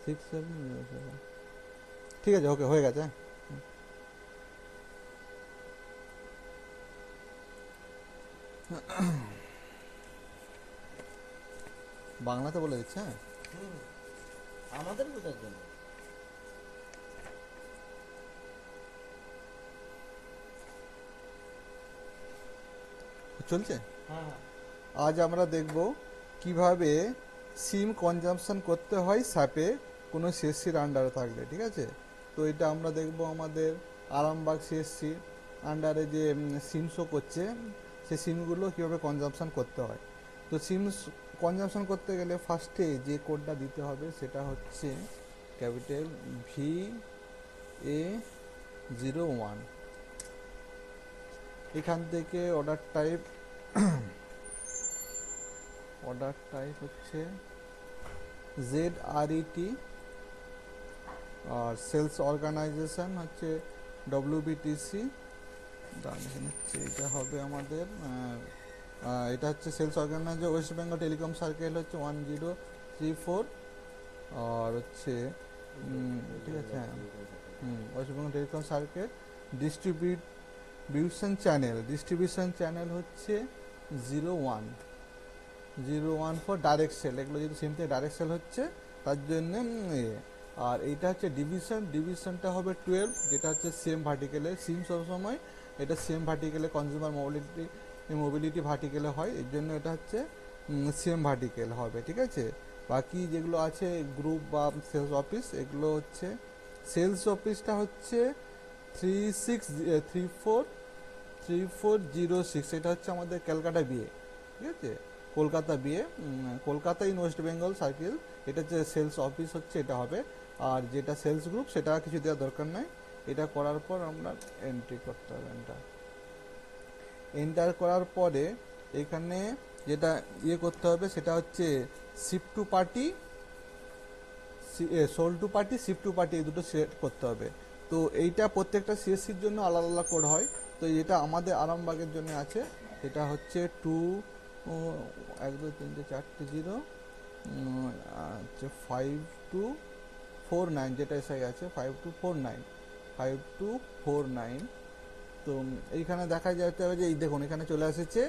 6707। ঠিক আছে, ওকে, হয়ে গেছে। বাংলাতে বলে দিচ্ছে, হ্যাঁ। আমাদের বোঝার জন্য। চলছে। হ্যাঁ হ্যাঁ। আজ আমরা দেখব কিভাবে সিম কনজাম্পশন করতে হয় স্যাপে কোনো সিএসসির আন্ডারে থাকলে, ঠিক আছে। তো এটা আমরা দেখব আমাদের আরামবাগ সিএসসি আন্ডারে যে সিম শো করছে, সেই সিমগুলো কীভাবে কনজাম্পশন করতে হয়। তো সিম কনজাম্পশন করতে গেলে ফার্স্টে যে কোডটা দিতে হবে সেটা হচ্ছে ক্যাপিটাল VA01। এখান থেকে অর্ডার টাইপ হচ্ছে ZRET, আর সেলস অর্গানাইজেশন হচ্ছে WBTC। হচ্ছে এটা হবে আমাদের এটা হচ্ছে sales organiser west Bengal telecom circle হচ্ছে 1034। আর হচ্ছে ঠিক আছে, হ্যাঁ, west Bengal telecom circle. Distribution channel হচ্ছে 01 ফর ডাইরেক্ট সেল। এগুলো যদি সিম থেকে ডাইরেক্ট সেল হচ্ছে তার জন্য আর এইটা হচ্ছে ডিভিশনটা হবে 12, যেটা হচ্ছে সেম ভার্টিক্যালে সিম সবসময় এটা সেম ভার্টিক্যালে কনজিউমার মোবিলিটি ভার্টিক্যালে হয়, এর জন্য এটা হচ্ছে সেম ভার্টিক্যাল হবে, ঠিক আছে। বাকি যেগুলো আছে গ্রুপ বা সেলস অফিস, এগুলো হচ্ছে সেলস অফিসটা হচ্ছে 340406, এটা হচ্ছে আমাদের ক্যালকাটা বিয়ে, ঠিক আছে, কলকাতা বিয়ে, Kolkata in West Bengal circle. এটা হচ্ছে সেলস অফিস হচ্ছে, এটা হবে। আর যেটা সেলস গ্রুপ সেটা কিছু দেওয়ার দরকার নাই। এটা করার পর আমরা এন্ট্রি করতে হবে। এন্টার করার পরে এখানে যেটা করতে হবে সেটা হচ্ছে shift to party, sold to party, shift to party, এই দুটো সিলেক্ট করতে হবে। তো এইটা প্রত্যেকটা সিএসসির জন্য আলাদা আলাদা কোড হয়। তো যেটা আমাদের আরামবাগের জন্য আছে সেটা হচ্ছে 1 2 3 4 0 হচ্ছে 5249, যেটা এসে গেছে 5249। তো এইখানে দেখা যেতে হবে যে এই দেখুন এখানে চলে এসেছে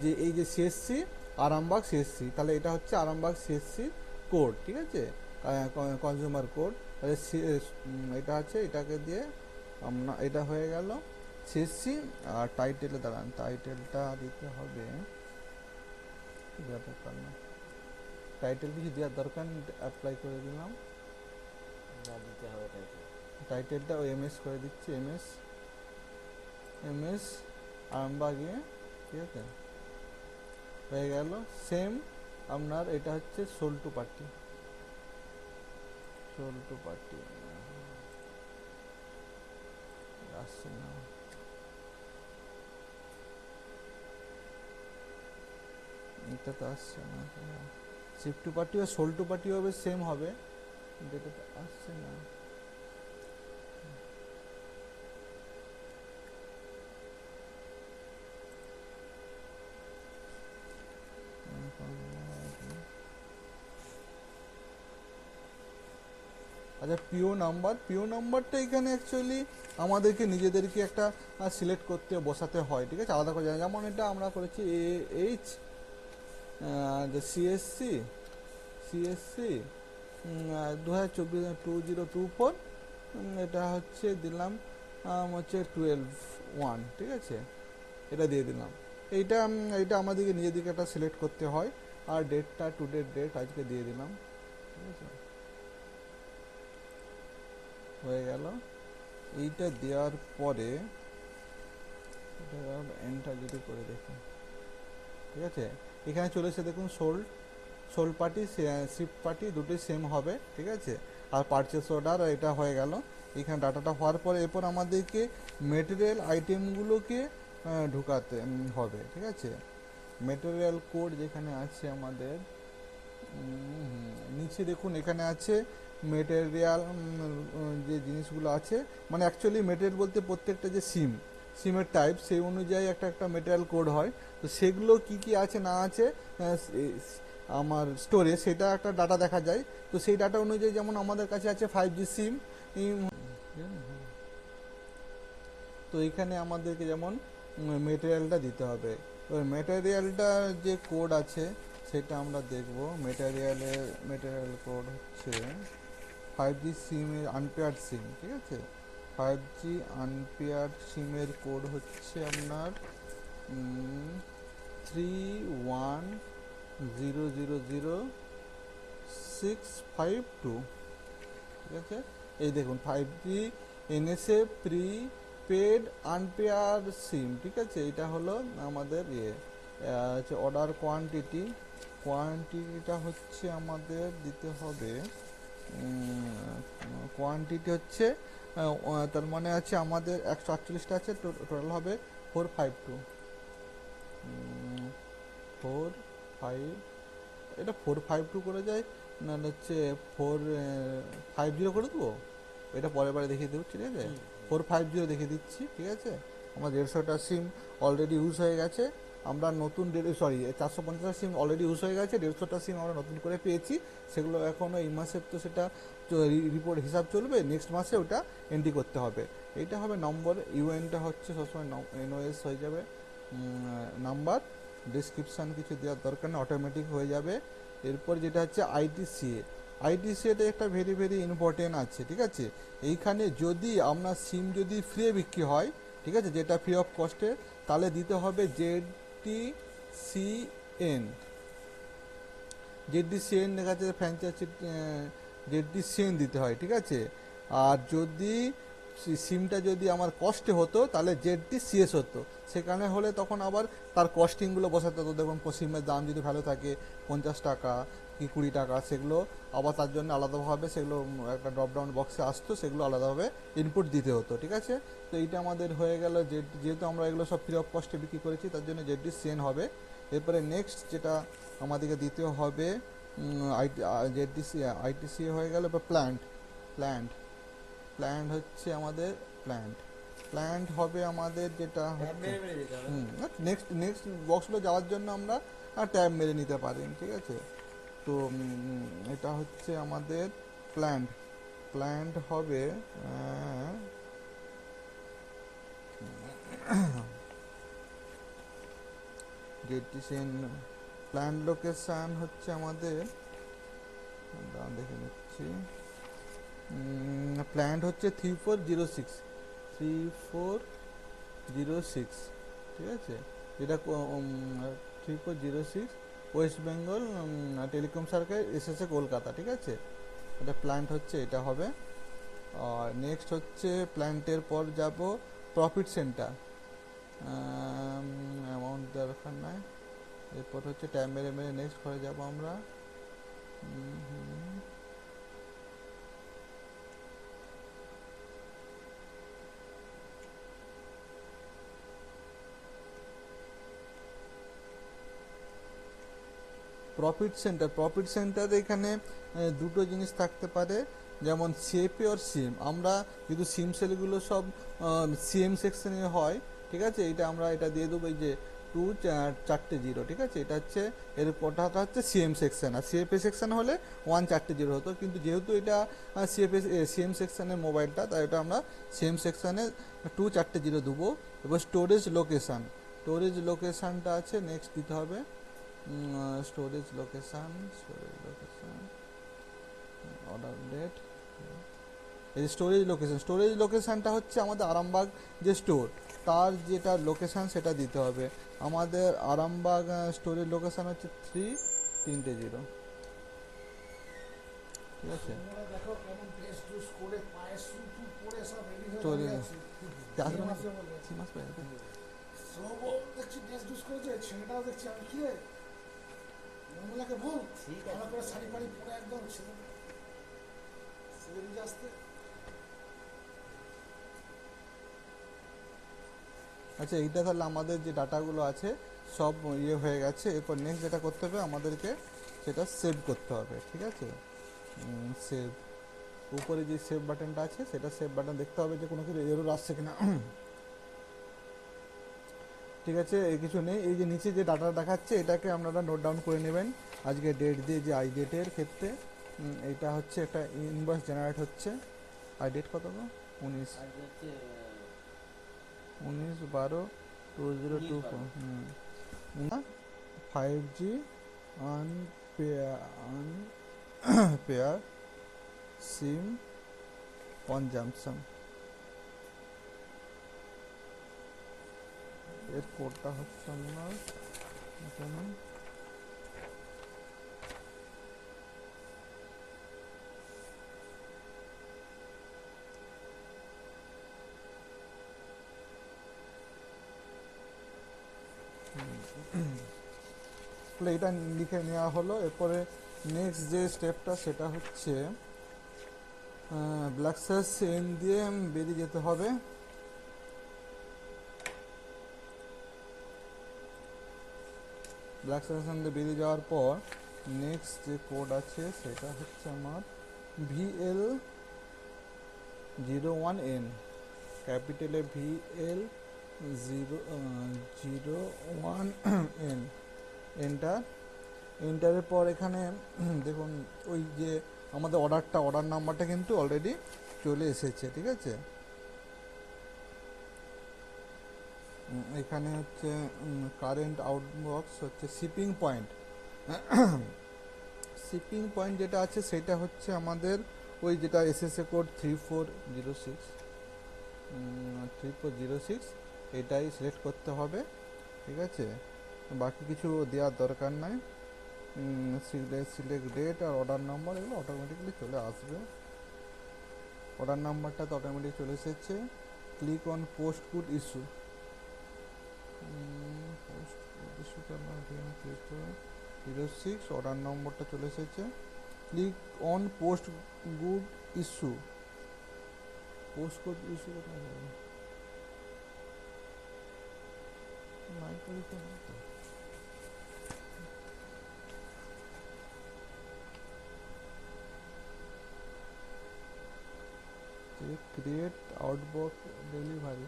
যে এই যে সিএসসি আরামবাগ সিএসসি, তাহলে এটা হচ্ছে আরামবাগ সিএসসি কোড, ঠিক আছে, কনজিউমার কোড। তাহলে এটা আছে, এটাকে দিয়ে আমরা এটা হয়ে গেল সিএসসি। আর টাইটেলে দাঁড়ান, টাইটেলটা দিতে হবে, দরকার না, টাইটেল কিছু দেওয়ার দরকার, অ্যাপ্লাই করে দিলাম। না দিতে হবে টাইটেল। টাইটেলটা ও এমএস করে দিচ্ছি, এমএস আরামবাগে, ঠিক আছে, হয়ে গেল। সেম আপনার এটা হচ্ছে সোল টু পার্টি আসছে না, এটা তো আসছে না। Shift to party O soul to party হবে, সেম হবে, যেটা তো আসছে না। আচ্ছা, পিও নাম্বারটা এখানে অ্যাকচুয়ালি আমাদেরকে নিজেদেরকে একটা সিলেক্ট করতে বসাতে হয়, ঠিক আছে, আলাদা করে। যেমন এটা আমরা করেছি এইচ সিএসসি 2024 2024, এটা হচ্ছে দিলাম হচ্ছে 12-1, ঠিক আছে, এটা দিয়ে দিলাম। এইটা আমাদেরকে নিজেদেরকে একটা সিলেক্ট করতে হয়। আর ডেটটা টুডের ডেট আজকে দিয়ে দিলাম, ঠিক আছে, হয়ে গেল। এইটা দেওয়ার পরে এন্টার যদি করে দেখি, ঠিক আছে, এখানে চলে এসে দেখুন সোল পার্টি শিফট পার্টি দুটোই সেম হবে, ঠিক আছে। আর পারচেস অর্ডার এটা হয়ে গেল। এখানে ডাটাটা হওয়ার পরে এরপর আমাদেরকে মেটেরিয়াল আইটেমগুলোকে ঢুকাতে হবে, ঠিক আছে। মেটেরিয়াল কোড যেখানে আছে আমাদের নিচে দেখুন এখানে আছে মেটেরিয়াল, যে জিনিসগুলো আছে, মানে অ্যাকচুয়ালি মেটেরিয়াল বলতে প্রত্যেকটা যে সিমের টাইপ সেই অনুযায়ী একটা একটা মেটেরিয়াল কোড হয়। তো সেগুলো কি কি আছে না আছে আমার স্টোরে, সেটা একটা ডাটা দেখা যায়। তো সেই ডাটা অনুযায়ী যেমন আমাদের কাছে আছে 5G সিম। তো এখানে আমাদেরকে যেমন মেটেরিয়ালটা দিতে হবে। এবার মেটেরিয়ালটার যে কোড আছে সেটা আমরা দেখব। মেটেরিয়াল কোড হচ্ছে 5G সিমের আনপেয়ার্ড সিম, ঠিক আছে। 5G আনপেয়ার্ড সিমের কোড হচ্ছে আপনার 310000652, ঠিক আছে। এই দেখুন 5G NSA প্রিপেড আনপেয়ার সিম, ঠিক আছে। এটা হলো আমাদের হচ্ছে অর্ডার কোয়ান্টিটিটা হচ্ছে আমাদের দিতে হবে। কোয়ান্টিটি হচ্ছে তার মানে আছে আমাদের 148টা আছে, টোটাল হবে 452। 45, এটা 452 করে যায় না হচ্ছে 450 করে দেবো। এটা পরের বারে দেখিয়ে দেবো, ঠিক আছে। 450 দেখিয়ে দিচ্ছি, ঠিক আছে। আমার 150টা সিম অলরেডি ইউজ হয়ে গেছে। আমরা নতুন 450টা সিম অলরেডি ইউজ হয়ে গেছে, 150টা সিম আমরা নতুন করে পেয়েছি। সেগুলো এখনও এই মাসের তো সেটা রিপোর্ট হিসাব চলবে, নেক্সট মাসে ওটা এন্ট্রি করতে হবে। এইটা হবে নম্বর। ইউএনটা হচ্ছে সবসময় এনওএস হয়ে যাবে নাম্বার। ডিসক্রিপশান কিছু দেওয়ার দরকার নেই, অটোমেটিক হয়ে যাবে। এরপর যেটা হচ্ছে আইটিসিএটা একটা ভেরি ভেরি ইম্পর্টেন্ট আছে, ঠিক আছে। এইখানে যদি আপনার সিম যদি ফ্রি বিক্রি হয়, ঠিক আছে, যেটা ফ্রি অফ কস্টে, তাহলে দিতে হবে জেডডিসিএন লেখা আছে ফ্র্যাঞ্চাইজি, জেডডিসিএন দিতে হয়, ঠিক আছে। আর যদি সিমটা যদি আমার কস্টে হতো তাহলে জেডডিসিএস হতো। সেখানে হলে তখন আবার তার কস্টিংগুলো বসাতে হতো। দেখুন সিমের দাম যদি ভালো থাকে 50 টাকা কি 20 টাকা, সেগুলো আবার তার জন্য আলাদাভাবে সেগুলো একটা ড্রপডাউন বক্সে আসতো, সেগুলো আলাদাভাবে ইনপুট দিতে হতো, ঠিক আছে। তো এইটা আমাদের হয়ে গেল। যেহেতু আমরা এগুলো সব ফ্রি অফ কস্টে বিক্রি করেছি, তার জন্য জেডডিসিএন হবে। এরপরে নেক্সট যেটা আমাদেরকে দিতে হবে আইটিসি হয়ে গেল। এবার প্ল্যান্ট হচ্ছে আমাদের প্ল্যান্ট হবে আমাদের যেটা হচ্ছে নেক্সট বক্সগুলো যাওয়ার জন্য আমরা ট্যাব মেরে নিতে পারি, ঠিক আছে। তো এটা হচ্ছে আমাদের প্ল্যান্ট হবে জেটিসেন। প্ল্যান্ট লোকেশান হচ্ছে আমাদের, দেখে নিচ্ছি, প্ল্যান্ট হচ্ছে 3406, ঠিক আছে। যেটা 3406 West Bengal telecom circle SSA Kolkata, ঠিক আছে। এটা প্ল্যান্ট হচ্ছে, এটা হবে। আর নেক্সট হচ্ছে প্ল্যান্টের পর যাব প্রফিট সেন্টার, অ্যামাউন্ট দরকার নাই। এরপর হচ্ছে ট্যাব মেরে নেক্সট ঘরে যাব আমরা। প্রফিট সেন্টার এখানে দুটো জিনিস থাকতে পারে, যেমন সিএপি আর সিএম। আমরা যেহেতু সিম সেলগুলো সব সিএম সেকশনে হয়, ঠিক আছে, এটা দিয়ে দেবো এই যে 240, ঠিক আছে। এটা হচ্ছে এর পটাটা হচ্ছে সিএম সেকশন, আর সিএফএ সেকশন হলে 140 হতো। কিন্তু যেহেতু এটা সিএম সেকশনের মোবাইলটা, তাই এটা আমরা সিএম সেকশনে 240 দেবো। এবার স্টোরেজ লোকেশানটা আছে, নেক্সট দিতে হবে স্টোরেজ লোকেশান, অর্ডার ডেট। এই স্টোরেজ লোকেশানটা হচ্ছে আমাদের আরামবাগ যে স্টোর, তার যেটা লোকেশান সেটা দিতে হবে। আমাদের আরামবাগ স্টোরেজ লোকেশান হচ্ছে 330, ঠিক আছে। স্টোরেজ আচ্ছা, এইটা তাহলে আমাদের যে ডাটাগুলো আছে সব হয়ে গেছে। এরপর নেক্সট যেটা করতে হবে আমাদেরকে, সেটা সেভ করতে হবে, ঠিক আছে। সেভ, উপরে যে সেভ বাটনটা আছে, সেটা সেভ বাটন দেখতে হবে যে কোনো কিছু এরর আসছে কিনা। ঠিক আছে, এই কিছু নেই। এই যে নিচে যে ডাটা দেখাচ্ছে, এটাকে আপনারা নোট ডাউন করে নেবেন। আজকে ডেট দিয়ে যে আই ডেটের ক্ষেত্রে এটা হচ্ছে একটা ইনভয়েস জেনারেট হচ্ছে। আই ডেট কত গো? 19 আর যে হচ্ছে 19/12/2024। 19/12। হুম। 5G unpair SIM consumption, এর কোডটা হচ্ছে আপনার এখানে তাহলে এটা লিখে নেওয়া হলো। এরপরে নেক্সট যে স্টেপটা সেটা হচ্ছে ব্ল্যাক সার্চ এন দিয়ে বেরিয়ে যেতে হবে। ব্ল্যাক সার্চ এন দিয়ে বেরিয়ে যাওয়ার পর নেক্সট যে কোড আছে সেটা হচ্ছে আমার VL01N, ক্যাপিটালে VL01N, এন্টার। এন্টারের পর এখানে দেখুন ওই যে আমাদের অর্ডার নাম্বারটা কিন্তু অলরেডি চলে এসেছে, ঠিক আছে। এখানে হচ্ছে কারেন্ট আউটবক্স হচ্ছে শিপিং পয়েন্ট। শিপিং পয়েন্ট যেটা আছে সেটা হচ্ছে আমাদের ওই যেটা এসএসএ কোড 3406 এটাই সিলেক্ট করতে হবে, ঠিক আছে। বাকি কিছু দেওয়ার দরকার নাই। সিলেক্ট ডেট আর অর্ডার নাম্বার এগুলো অটোমেটিকলি চলে আসবে। অর্ডার নাম্বারটা তো অটোমেটিক চলে এসেছে। Click on post good issue, post good ইস্যুটা আমার 06, অর্ডার নম্বরটা চলে এসেছে। Click on post good issue, post good issue কোথায় যাবে? নাই করি তো না তো। ক্রিয়েট আউটবক ডেলিভারি,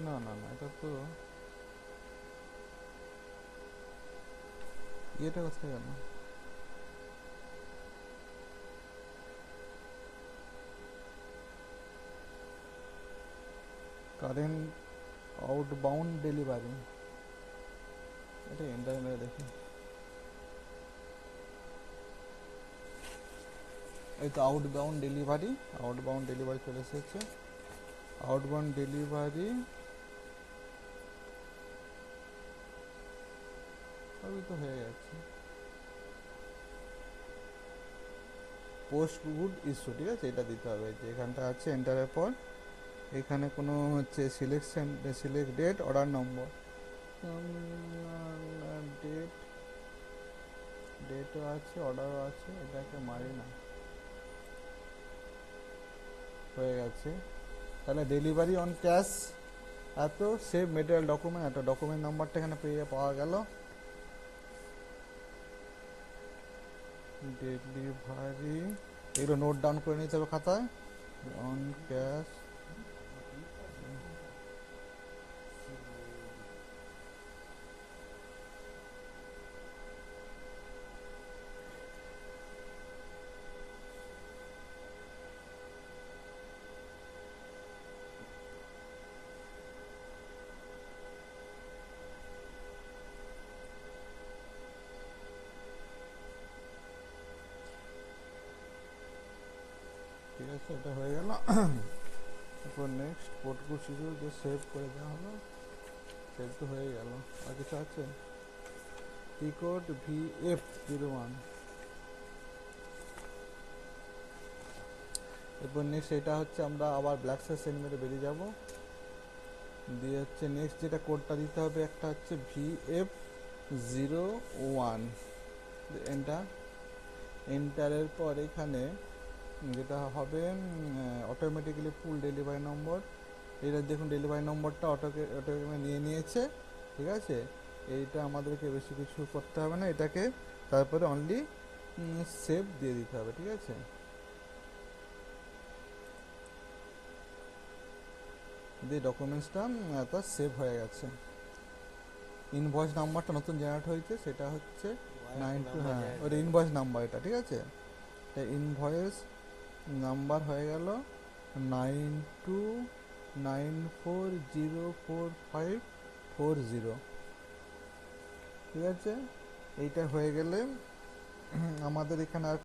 না না না, এটা তো এটা কোথায় গেল? কারেন্ট আউটবাউন্ড ডেলিভারি, এটা ইন্টারনেটে দেখি। এই তো আউটবাউন্ড ডেলিভারি চলে এসেছে। আউটবাউন্ড ডেলিভারি সবই তো হয়ে গেছে। পোস্ট গুড ইস্যু, ঠিক আছে, এটা দিতে হবে। যে এখানটা আছে এন্টারের পর এখানে কোনো হচ্ছে সিলেক্ট ডেট অর্ডার নম্বর, ডেটও আছে অর্ডারও আছে, এটাকে মারি না, হয়ে গেছে। তাহলে ডেলিভারি অন ক্যাশ এত, সেভ মেটেরিয়াল ডকুমেন্ট এত, ডকুমেন্ট নাম্বারটা এখানে পাওয়া গেল। ডেলিভারি এগুলো নোট ডাউন করে নিতে হবে খাতায়। অন ক্যাশ, ঠিক আছে, এটা হয়ে গেল। তারপর নেক্সট পোর্টকুট শিশু যে সেভ করে দেওয়া হলো, সেভ তো হয়ে গেল। আর কিছু আছে? টিকোড VF01, এরপর নেক্সট এটা হচ্ছে আমরা আবার ব্ল্যাক সার্চ সেন্ড মেরে বেরিয়ে যাব। দিয়ে হচ্ছে নেক্সট যেটা কোডটা দিতে হবে একটা হচ্ছে VF01, এন্টারের পর এখানে যেটা হবে অটোমেটিক্যালি ফুল ডেলিভারি নম্বর, এটা দেখুন ডেলিভারি নম্বরটা অটোকে নিয়ে নিয়েছে, ঠিক আছে। এইটা আমাদেরকে বেশি কিছু করতে হবে না, এটাকে তারপরে অনলি সেভ দিয়ে দিতে হবে, ঠিক আছে। দিয়ে ডকুমেন্টসটা তো সেভ হয়ে গেছে। ইনভয়েস নাম্বারটা নতুন জেনারেট হয়েছে সেটা হচ্ছে আর 9 টু, number হ্যাঁ generate ওটা হবে। ইনভয়েস নাম্বার এটা, ঠিক আছে। ইনভয়েস নাম্বার হয়ে গেল 9294045540, ঠিক আছে। এইটা হয়ে গেলে আমাদের এখানে আর